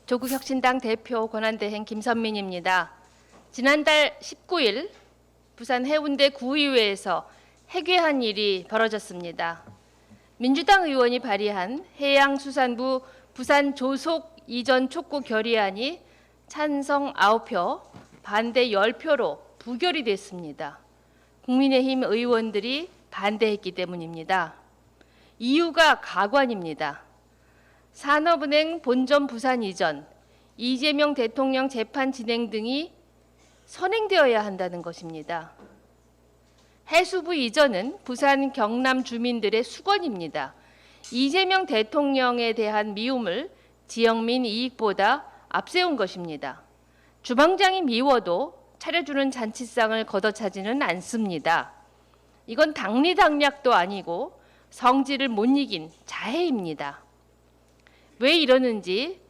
조국혁신당 대표 권한대행 김선민입니다. 지난달 19일 부산 해운대 구의회에서 해괴한 일이 벌어졌습니다. 민주당 의원이 발의한 해양수산부 부산 조속 이전 촉구 결의안이 찬성 9표, 반대 10표로 부결이 됐습니다. 국민의힘 의원들이 반대했기 때문입니다. 이유가 가관입니다. 산업은행 본점 부산 이전, 이재명 대통령 재판 진행 등이 선행되어야 한다는 것입니다. 해수부 이전은 부산 경남 주민들의 수건입니다. 이재명 대통령에 대한 미움을 지역민 이익보다 앞세운 것입니다. 주방장이 미워도 차려주는 잔치상을 걷어차지는 않습니다. 이건 당리당략도 아니고 성질을 못 이긴 자해입니다. 왜 이러는지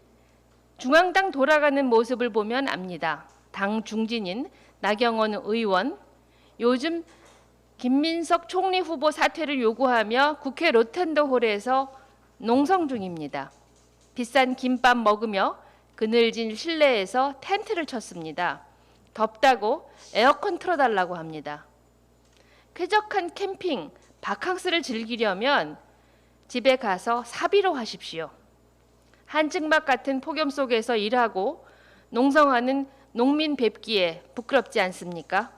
중앙당 돌아가는 모습을 보면 압니다. 당 중진인 나경원 의원, 요즘 김민석 총리 후보 사퇴를 요구하며 국회 로텐더홀에서 농성 중입니다. 비싼 김밥 먹으며 그늘진 실내에서 텐트를 쳤습니다. 덥다고 에어컨 틀어달라고 합니다. 쾌적한 캠핑, 바캉스를 즐기려면 집에 가서 사비로 하십시오. 한증막 같은 폭염 속에서 일하고 농성하는 농민 뵙기에 부끄럽지 않습니까?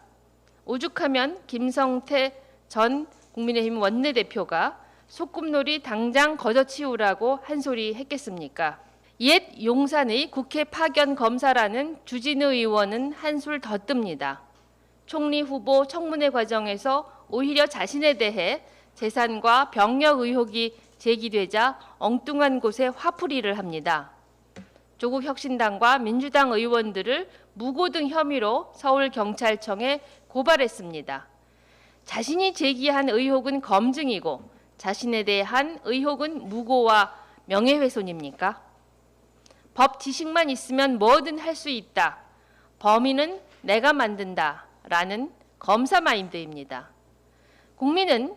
오죽하면 김성태 전 국민의힘 원내대표가 소꿉놀이 당장 걷어치우라고 한 소리 했겠습니까? 옛 용산의 국회 파견 검사라는 주진우 의원은 한술 더 뜹니다. 총리 후보 청문회 과정에서 오히려 자신에 대해 재산과 병역 의혹이 제기되자 엉뚱한 곳에 화풀이를 합니다. 조국 혁신당과 민주당 의원들을 무고등 혐의로 서울경찰청에 고발했습니다. 자신이 제기한 의혹은 검증이고 자신에 대한 의혹은 무고와 명예훼손입니까? 법 지식만 있으면 뭐든 할 수 있다. 범인은 내가 만든다. 라는 검사 마인드입니다. 국민은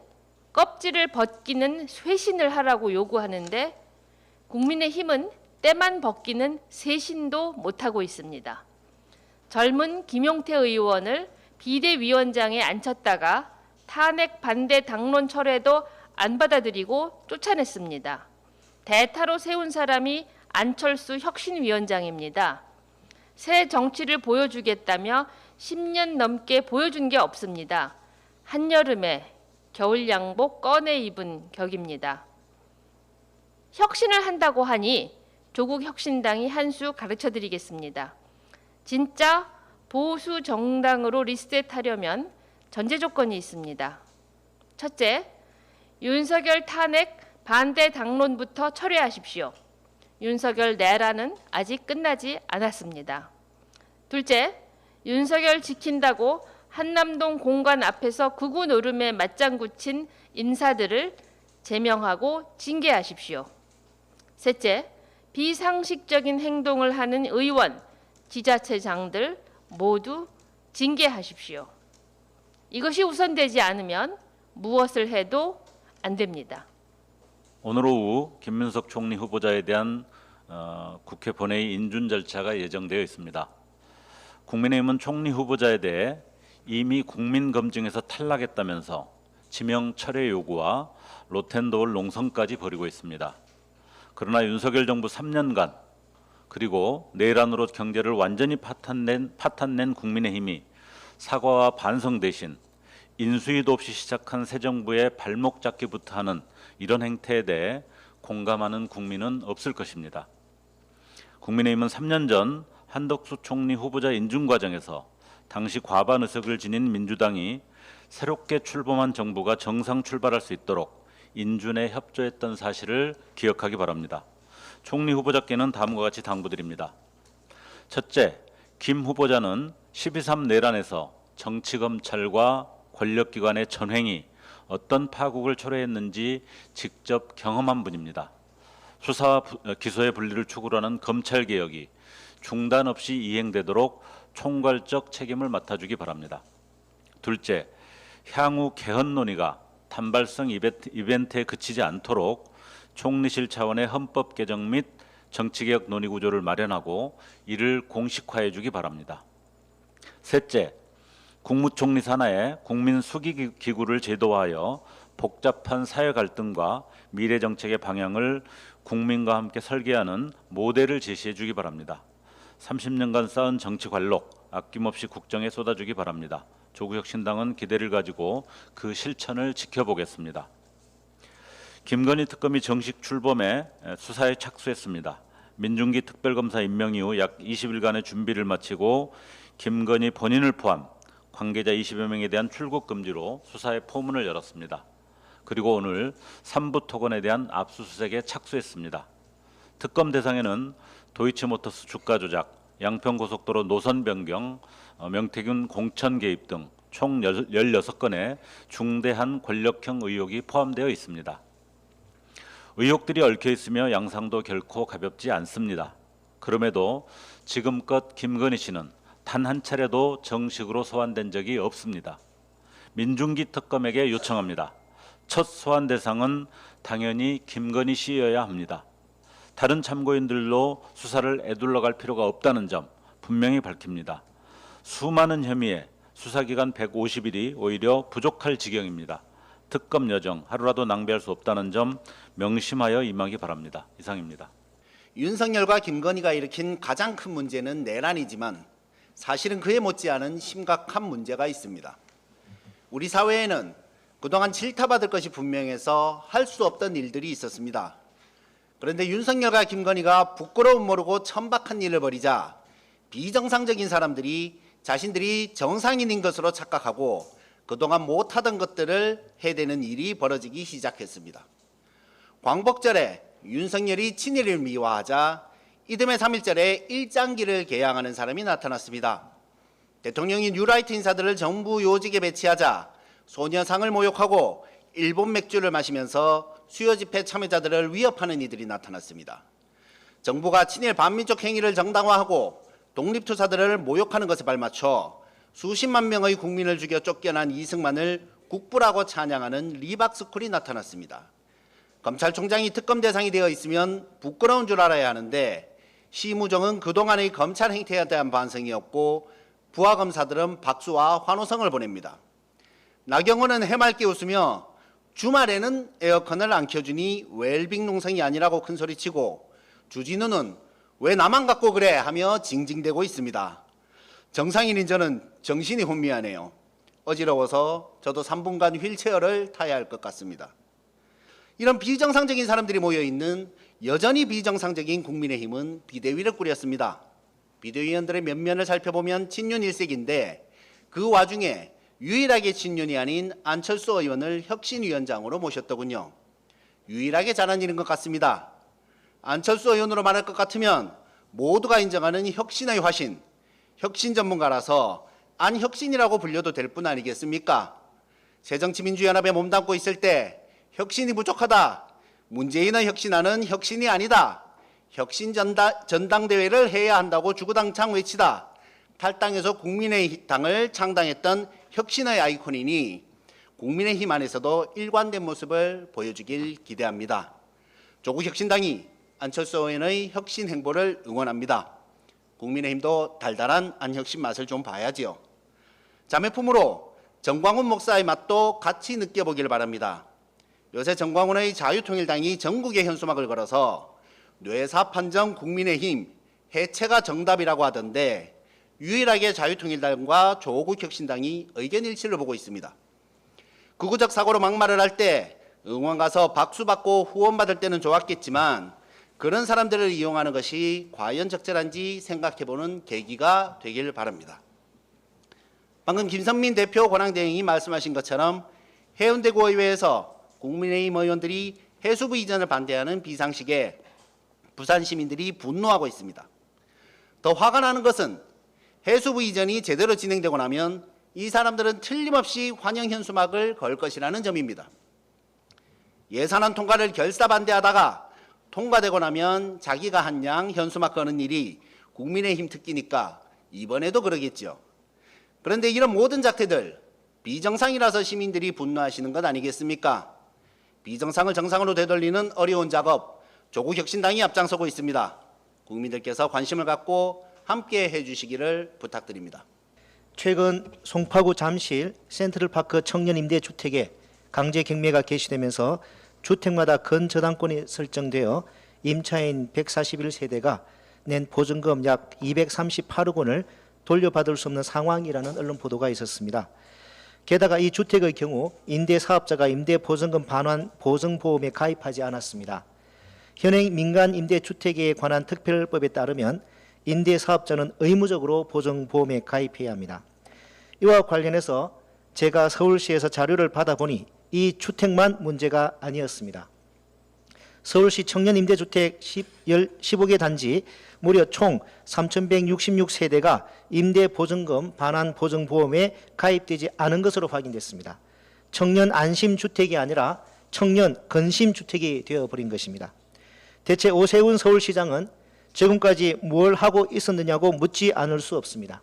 껍질을 벗기는 쇄신을 하라고 요구하는데 국민의힘은 때만 벗기는 쇄신도 못하고 있습니다. 젊은 김용태 의원을 비대위원장에 앉혔다가 탄핵 반대 당론 철회도 안 받아들이고 쫓아냈습니다. 대타로 세운 사람이 안철수 혁신위원장입니다. 새 정치를 보여주겠다며 10년 넘게 보여준 게 없습니다. 한여름에 겨울 양복 꺼내 입은 격입니다. 혁신을 한다고 하니 조국 혁신당이 한 수 가르쳐드리겠습니다. 진짜 보수 정당으로 리셋하려면 전제 조건이 있습니다. 첫째, 윤석열 탄핵 반대 당론부터 철회하십시오. 윤석열 내란은 아직 끝나지 않았습니다. 둘째, 윤석열 지킨다고 한남동 공관 앞에서 극우 노름에 맞장구 친 인사들을 제명하고 징계하십시오. 셋째, 비상식적인 행동을 하는 의원, 지자체장들 모두 징계하십시오. 이것이 우선되지 않으면 무엇을 해도 안 됩니다. 오늘 오후 김민석 총리 후보자에 대한 국회 본회의 인준 절차가 예정되어 있습니다. 국민의힘은 총리 후보자에 대해 이미 국민검증에서 탈락했다면서 지명 철회 요구와 로텐더홀 농성까지 벌이고 있습니다. 그러나 윤석열 정부 3년간 그리고 내란으로 경제를 완전히 파탄낸 국민의힘이 사과와 반성 대신 인수위도 없이 시작한 새 정부의 발목 잡기부터 하는 이런 행태에 대해 공감하는 국민은 없을 것입니다. 국민의힘은 3년 전 한덕수 총리 후보자 인준 과정에서 당시 과반 의석을 지닌 민주당이 새롭게 출범한 정부가 정상 출발할 수 있도록 인준에 협조했던 사실을 기억하기 바랍니다. 총리 후보자께는 다음과 같이 당부드립니다. 첫째, 김 후보자는 12.3 내란에서 정치검찰과 권력기관의 전횡이 어떤 파국을 초래했는지 직접 경험한 분입니다. 수사와 기소의 분리를 추구하는 검찰개혁이 중단 없이 이행되도록 총괄적 책임을 맡아주기 바랍니다. 둘째, 향후 개헌 논의가 단발성 이벤트에 그치지 않도록 총리실 차원의 헌법 개정 및 정치개혁 논의구조를 마련하고 이를 공식화해 주기 바랍니다. 셋째, 국무총리 산하에 국민수기기구를 제도화하여 복잡한 사회 갈등과 미래 정책의 방향을 국민과 함께 설계하는 모델을 제시해 주기 바랍니다. 30년간 쌓은 정치 관록 아낌없이 국정에 쏟아주기 바랍니다. 조국혁신당은 기대를 가지고 그 실천을 지켜보겠습니다. 김건희 특검이 정식 출범해 수사에 착수했습니다. 민중기 특별검사 임명 이후 약 20일간의 준비를 마치고 김건희 본인을 포함 관계자 20여 명에 대한 출국 금지로 수사의 포문을 열었습니다. 그리고 오늘 3부 토건에 대한 압수수색에 착수했습니다. 특검 대상에는 도이치모터스 주가 조작, 양평고속도로 노선 변경, 명태균 공천 개입 등 총 16건의 중대한 권력형 의혹이 포함되어 있습니다. 의혹들이 얽혀 있으며 양상도 결코 가볍지 않습니다. 그럼에도 지금껏 김건희 씨는 단 한 차례도 정식으로 소환된 적이 없습니다. 민중기 특검에게 요청합니다. 첫 소환 대상은 당연히 김건희 씨여야 합니다. 다른 참고인들로 수사를 에둘러 갈 필요가 없다는 점 분명히 밝힙니다. 수많은 혐의에 수사기간 150일이 오히려 부족할 지경입니다. 특검 여정 하루라도 낭비할 수 없다는 점 명심하여 임하기 바랍니다. 이상입니다. 윤석열과 김건희가 일으킨 가장 큰 문제는 내란이지만 사실은 그에 못지않은 심각한 문제가 있습니다. 우리 사회에는 그동안 질타받을 것이 분명해서 할 수 없던 일들이 있었습니다. 그런데 윤석열과 김건희가 부끄러움 모르고 천박한 일을 벌이자 비정상적인 사람들이 자신들이 정상인인 것으로 착각하고 그동안 못하던 것들을 해대는 일이 벌어지기 시작했습니다. 광복절에 윤석열이 친일을 미화하자 이듬해 3.1절에 일장기를 개양하는 사람이 나타났습니다. 대통령이 뉴라이트 인사들을 정부 요직에 배치하자 소녀상을 모욕하고 일본 맥주를 마시면서 수요 집회 참여자들을 위협하는 이들이 나타났습니다. 정부가 친일 반민족 행위를 정당화하고 독립투사들을 모욕하는 것에 발맞춰 수십만 명의 국민을 죽여 쫓겨난 이승만을 국부라고 찬양하는 리박스쿨이 나타났습니다. 검찰총장이 특검 대상이 되어 있으면 부끄러운 줄 알아야 하는데 시무정은 그동안의 검찰 행태에 대한 반성이었고 부하 검사들은 박수와 환호성을 보냅니다. 나경원은 해맑게 웃으며 주말에는 에어컨을 안 켜주니 웰빙 농성이 아니라고 큰소리치고 주진우는 왜 나만 갖고 그래 하며 징징대고 있습니다. 정상인인 저는 정신이 혼미하네요. 어지러워서 저도 3분간 휠체어를 타야 할 것 같습니다. 이런 비정상적인 사람들이 모여있는 여전히 비정상적인 국민의힘은 비대위를 꾸렸습니다. 비대위원들의 면면을 살펴보면 친윤 일색인데 그 와중에 유일하게 친윤이 아닌 안철수 의원을 혁신위원장으로 모셨더군요. 유일하게 잘한 일인 것 같습니다. 안철수 의원으로 말할 것 같으면 모두가 인정하는 혁신의 화신, 혁신 전문가라서 안혁신이라고 불려도 될 뿐 아니겠습니까? 새정치민주연합에 몸담고 있을 때 혁신이 부족하다, 문재인의 혁신안은 혁신이 아니다, 혁신 전당대회를 해야 한다고 주구장창 외치다 탈당해서 국민의당을 창당했던 혁신의 아이콘이니 국민의힘 안에서도 일관된 모습을 보여주길 기대합니다. 조국혁신당이 안철수 의원의 혁신 행보를 응원합니다. 국민의힘도 달달한 안혁신 맛을 좀 봐야지요. 자매품으로 정광훈 목사의 맛도 같이 느껴보길 바랍니다. 요새 정광훈의 자유통일당이 전국에 현수막을 걸어서 뇌사 판정 국민의힘 해체가 정답이라고 하던데 유일하게 자유통일당과 조국혁신당이 의견 일치를 보고 있습니다. 극우적 사고로 막말을 할 때 응원 가서 박수 받고 후원 받을 때는 좋았겠지만 그런 사람들을 이용하는 것이 과연 적절한지 생각해보는 계기가 되길 바랍니다. 방금 김선민 대표 권한대행이 말씀하신 것처럼 해운대구 의회에서 국민의힘 의원들이 해수부 이전을 반대하는 비상식에 부산 시민들이 분노하고 있습니다. 더 화가 나는 것은 해수부 이전이 제대로 진행되고 나면 이 사람들은 틀림없이 환영 현수막을 걸 것이라는 점입니다. 예산안 통과를 결사 반대하다가 통과되고 나면 자기가 한 양 현수막 거는 일이 국민의힘 특기니까 이번에도 그러겠죠. 그런데 이런 모든 작태들 비정상이라서 시민들이 분노하시는 것 아니겠습니까? 비정상을 정상으로 되돌리는 어려운 작업 조국혁신당이 앞장서고 있습니다. 국민들께서 관심을 갖고 함께 해주시기를 부탁드립니다. 최근 송파구 잠실 센트럴파크 청년임대주택에 강제 경매가 개시되면서 주택마다 건저당권이 설정되어 임차인 141세대가 낸 보증금 약 238억 원을 돌려받을 수 없는 상황이라는 언론 보도가 있었습니다. 게다가 이 주택의 경우 임대사업자가 임대보증금 반환 보증보험에 가입하지 않았습니다. 현행 민간임대주택에 관한 특별법에 따르면 임대사업자는 의무적으로 보증보험에 가입해야 합니다. 이와 관련해서 제가 서울시에서 자료를 받아보니 이 주택만 문제가 아니었습니다. 서울시 청년임대주택 15개 단지 무려 총 3,166세대가 임대보증금 반환 보증보험에 가입되지 않은 것으로 확인됐습니다. 청년 안심주택이 아니라 청년 건심주택이 되어버린 것입니다. 대체 오세훈 서울시장은 지금까지 뭘 하고 있었느냐고 묻지 않을 수 없습니다.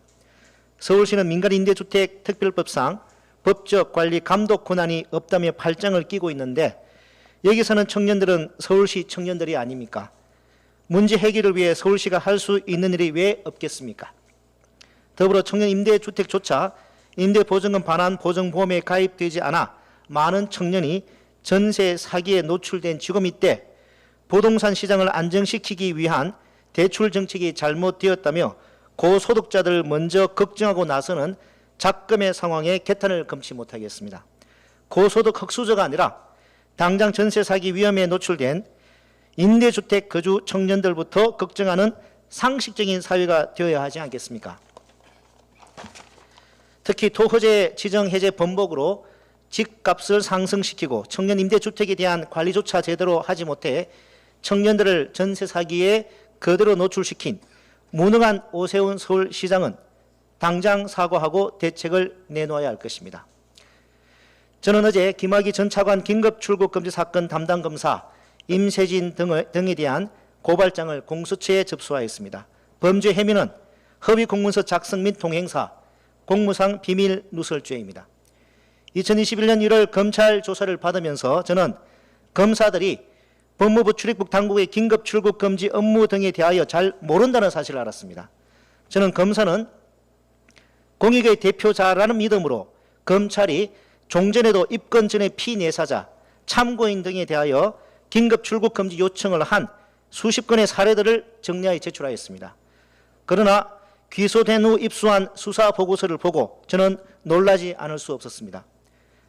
서울시는 민간임대주택 특별법상 법적 관리 감독 권한이 없다며 팔짱을 끼고 있는데 여기서는 청년들은 서울시 청년들이 아닙니까? 문제 해결을 위해 서울시가 할 수 있는 일이 왜 없겠습니까? 더불어 청년 임대주택조차 임대보증금 반환 보증보험에 가입되지 않아 많은 청년이 전세 사기에 노출된 지금 이때 부동산 시장을 안정시키기 위한 대출 정책이 잘못되었다며 고소득자들을 먼저 걱정하고 나서는 작금의 상황에 개탄을 금치 못하겠습니다. 고소득 흑수저가 아니라 당장 전세 사기 위험에 노출된 임대주택 거주 청년들부터 걱정하는 상식적인 사회가 되어야 하지 않겠습니까? 특히 토호제 지정 해제 번복으로 집값을 상승시키고 청년 임대주택에 대한 관리조차 제대로 하지 못해 청년들을 전세 사기에 그대로 노출시킨 무능한 오세훈 서울시장은 당장 사과하고 대책을 내놓아야 할 것입니다. 저는 어제 김학의 전 차관 긴급 출국 금지 사건 담당 검사 임세진 등에 대한 고발장을 공수처에 접수하였습니다. 범죄 혐의는 허위 공문서 작성 및 동행사, 공무상 비밀 누설죄입니다. 2021년 1월 검찰 조사를 받으면서 저는 검사들이 법무부 출입국 당국의 긴급 출국 금지 업무 등에 대하여 잘 모른다는 사실을 알았습니다. 저는 검사는 공익의 대표자라는 믿음으로 검찰이 종전에도 입건 전의 피내사자, 참고인 등에 대하여 긴급 출국 금지 요청을 한 수십 건의 사례들을 정리하여 제출하였습니다. 그러나 기소된 후 입수한 수사 보고서를 보고 저는 놀라지 않을 수 없었습니다.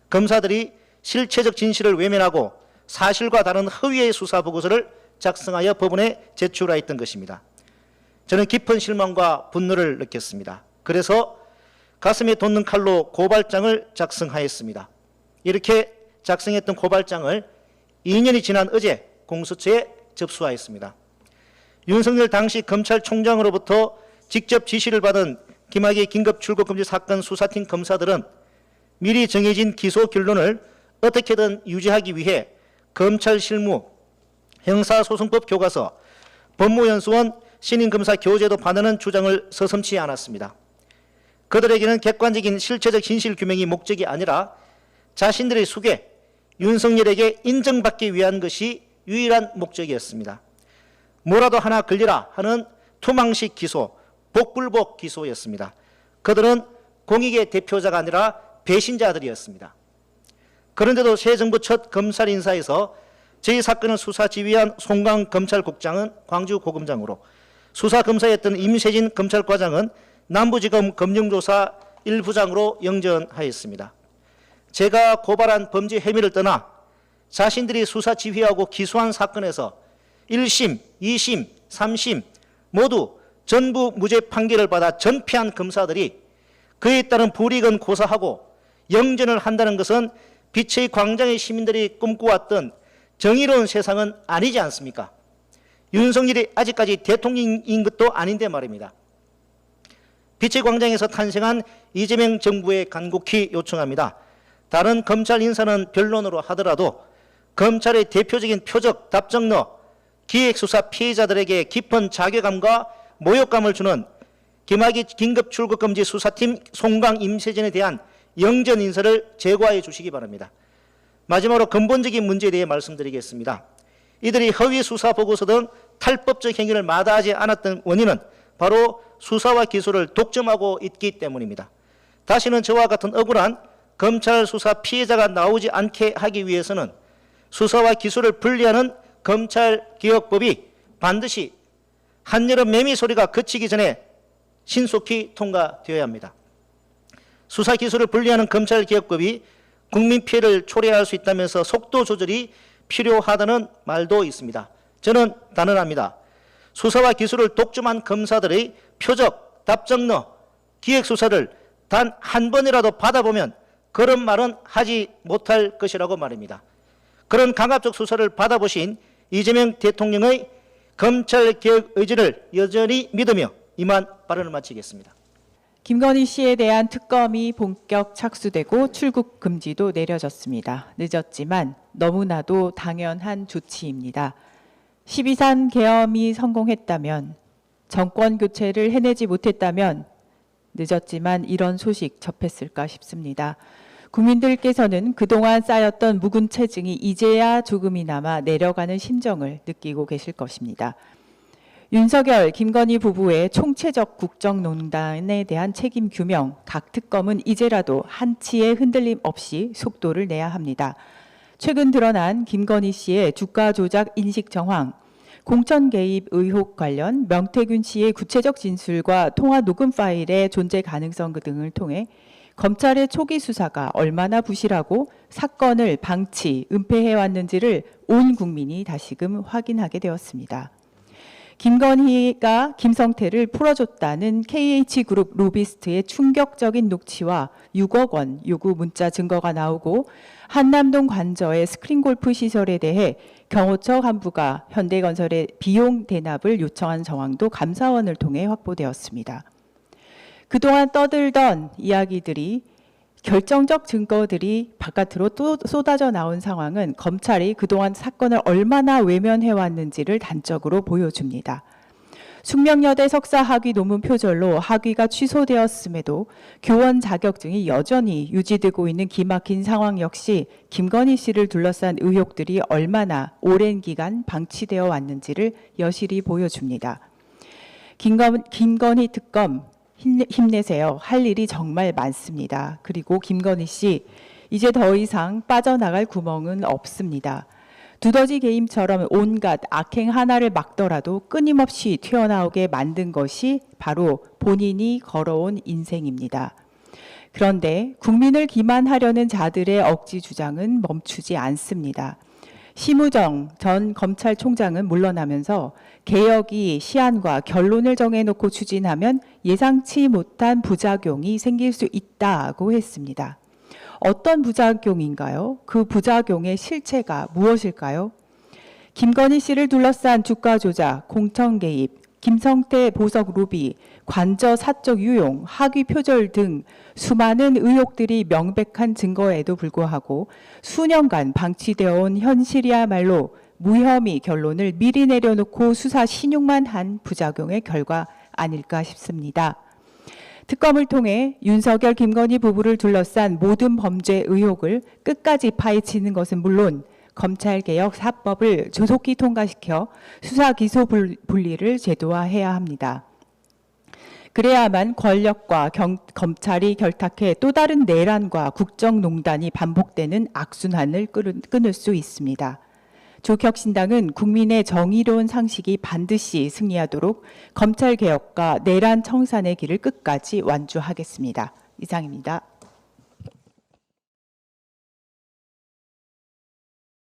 검사들이 실체적 진실을 외면하고 사실과 다른 허위의 수사 보고서를 작성하여 법원에 제출하였던 것입니다. 저는 깊은 실망과 분노를 느꼈습니다. 그래서 가슴에 돋는 칼로 고발장을 작성하였습니다. 이렇게 작성했던 고발장을 2년이 지난 어제 공수처에 접수하였습니다. 윤석열 당시 검찰총장으로부터 직접 지시를 받은 김학의 긴급 출국 금지 사건 수사팀 검사들은 미리 정해진 기소 결론을 어떻게든 유지하기 위해 검찰 실무, 형사소송법 교과서, 법무연수원 신임검사 교재도 반하는 주장을 서슴지 않았습니다. 그들에게는 객관적인 실체적 진실 규명이 목적이 아니라 자신들의 수괴, 윤석열에게 인정받기 위한 것이 유일한 목적이었습니다. 뭐라도 하나 걸리라 하는 투망식 기소, 복불복 기소였습니다. 그들은 공익의 대표자가 아니라 배신자들이었습니다. 그런데도 새 정부 첫 검찰 인사에서 저희 사건을 수사 지휘한 송강 검찰국장은 광주고검장으로, 수사검사였던 임세진 검찰과장은 남부지검 검경조사 1부장으로 영전하였습니다. 제가 고발한 범죄 혐의를 떠나 자신들이 수사 지휘하고 기소한 사건에서 1심, 2심, 3심 모두 전부 무죄 판결을 받아 전패한 검사들이 그에 따른 불이익은 고사하고 영전을 한다는 것은 빛의 광장의 시민들이 꿈꿔왔던 정의로운 세상은 아니지 않습니까? 윤석열이 아직까지 대통령인 것도 아닌데 말입니다. 빛의 광장에서 탄생한 이재명 정부에 간곡히 요청합니다. 다른 검찰 인사는 변론으로 하더라도 검찰의 대표적인 표적, 답정너, 기획수사 피해자들에게 깊은 자괴감과 모욕감을 주는 김학의 긴급 출국금지 수사팀 송강 임세진에 대한 영전 인사를 제거해 주시기 바랍니다. 마지막으로 근본적인 문제에 대해 말씀드리겠습니다. 이들이 허위 수사 보고서 등 탈법적 행위를 마다하지 않았던 원인은 바로 수사와 기소를 독점하고 있기 때문입니다. 다시는 저와 같은 억울한 검찰 수사 피해자가 나오지 않게 하기 위해서는 수사와 기소를 분리하는 검찰개혁법이 반드시 한여름 매미 소리가 그치기 전에 신속히 통과되어야 합니다. 수사 기소를 분리하는 검찰개혁법이 국민 피해를 초래할 수 있다면서 속도 조절이 필요하다는 말도 있습니다. 저는 단언합니다. 수사와 기소를 독점한 검사들의 표적, 답정너, 기획수사를 단 한 번이라도 받아보면 그런 말은 하지 못할 것이라고 말입니다. 그런 강압적 수사를 받아보신 이재명 대통령의 검찰개혁 의지를 여전히 믿으며 이만 발언을 마치겠습니다. 김건희 씨에 대한 특검이 본격 착수되고 출국 금지도 내려졌습니다. 늦었지만 너무나도 당연한 조치입니다. 12.3 계엄이 성공했다면, 정권 교체를 해내지 못했다면 늦었지만 이런 소식 접했을까 싶습니다. 국민들께서는 그동안 쌓였던 묵은 체증이 이제야 조금이나마 내려가는 심정을 느끼고 계실 것입니다. 윤석열, 김건희 부부의 총체적 국정농단에 대한 책임 규명, 각 특검은 이제라도 한치의 흔들림 없이 속도를 내야 합니다. 최근 드러난 김건희 씨의 주가 조작 인식 정황, 공천 개입 의혹 관련 명태균 씨의 구체적 진술과 통화 녹음 파일의 존재 가능성 등을 통해 검찰의 초기 수사가 얼마나 부실하고 사건을 방치, 은폐해왔는지를 온 국민이 다시금 확인하게 되었습니다. 김건희가 김성태를 풀어줬다는 KH그룹 로비스트의 충격적인 녹취와 6억 원 요구 문자 증거가 나오고 한남동 관저의 스크린골프 시설에 대해 경호처 간부가 현대건설의 비용 대납을 요청한 정황도 감사원을 통해 확보되었습니다. 그동안 떠들던 이야기들이 결정적 증거들이 바깥으로 또 쏟아져 나온 상황은 검찰이 그동안 사건을 얼마나 외면해왔는지를 단적으로 보여줍니다. 숙명여대 석사 학위 논문 표절로 학위가 취소되었음에도 교원 자격증이 여전히 유지되고 있는 기막힌 상황 역시 김건희 씨를 둘러싼 의혹들이 얼마나 오랜 기간 방치되어 왔는지를 여실히 보여줍니다. 김건희 특검 힘내세요. 할 일이 정말 많습니다. 그리고 김건희 씨, 이제 더 이상 빠져나갈 구멍은 없습니다. 두더지 게임처럼 온갖 악행 하나를 막더라도 끊임없이 튀어나오게 만든 것이 바로 본인이 걸어온 인생입니다. 그런데 국민을 기만하려는 자들의 억지 주장은 멈추지 않습니다. 심우정 전 검찰총장은 물러나면서 개혁이 시한과 결론을 정해놓고 추진하면 예상치 못한 부작용이 생길 수 있다고 했습니다. 어떤 부작용인가요? 그 부작용의 실체가 무엇일까요? 김건희 씨를 둘러싼 주가 조작, 공천 개입, 김성태 보석 로비, 관저 사적 유용, 학위 표절 등 수많은 의혹들이 명백한 증거에도 불구하고 수년간 방치되어 온 현실이야말로 무혐의 결론을 미리 내려놓고 수사 신용만 한 부작용의 결과 아닐까 싶습니다. 특검을 통해 윤석열, 김건희 부부를 둘러싼 모든 범죄 의혹을 끝까지 파헤치는 것은 물론 검찰개혁 4법을 조속히 통과시켜 수사 기소 분리를 제도화해야 합니다. 그래야만 권력과 검찰이 결탁해 또 다른 내란과 국정농단이 반복되는 악순환을 끊을 수 있습니다. 조혁신당은 국민의 정의로운 상식이 반드시 승리하도록 검찰개혁과 내란 청산의 길을 끝까지 완주하겠습니다. 이상입니다.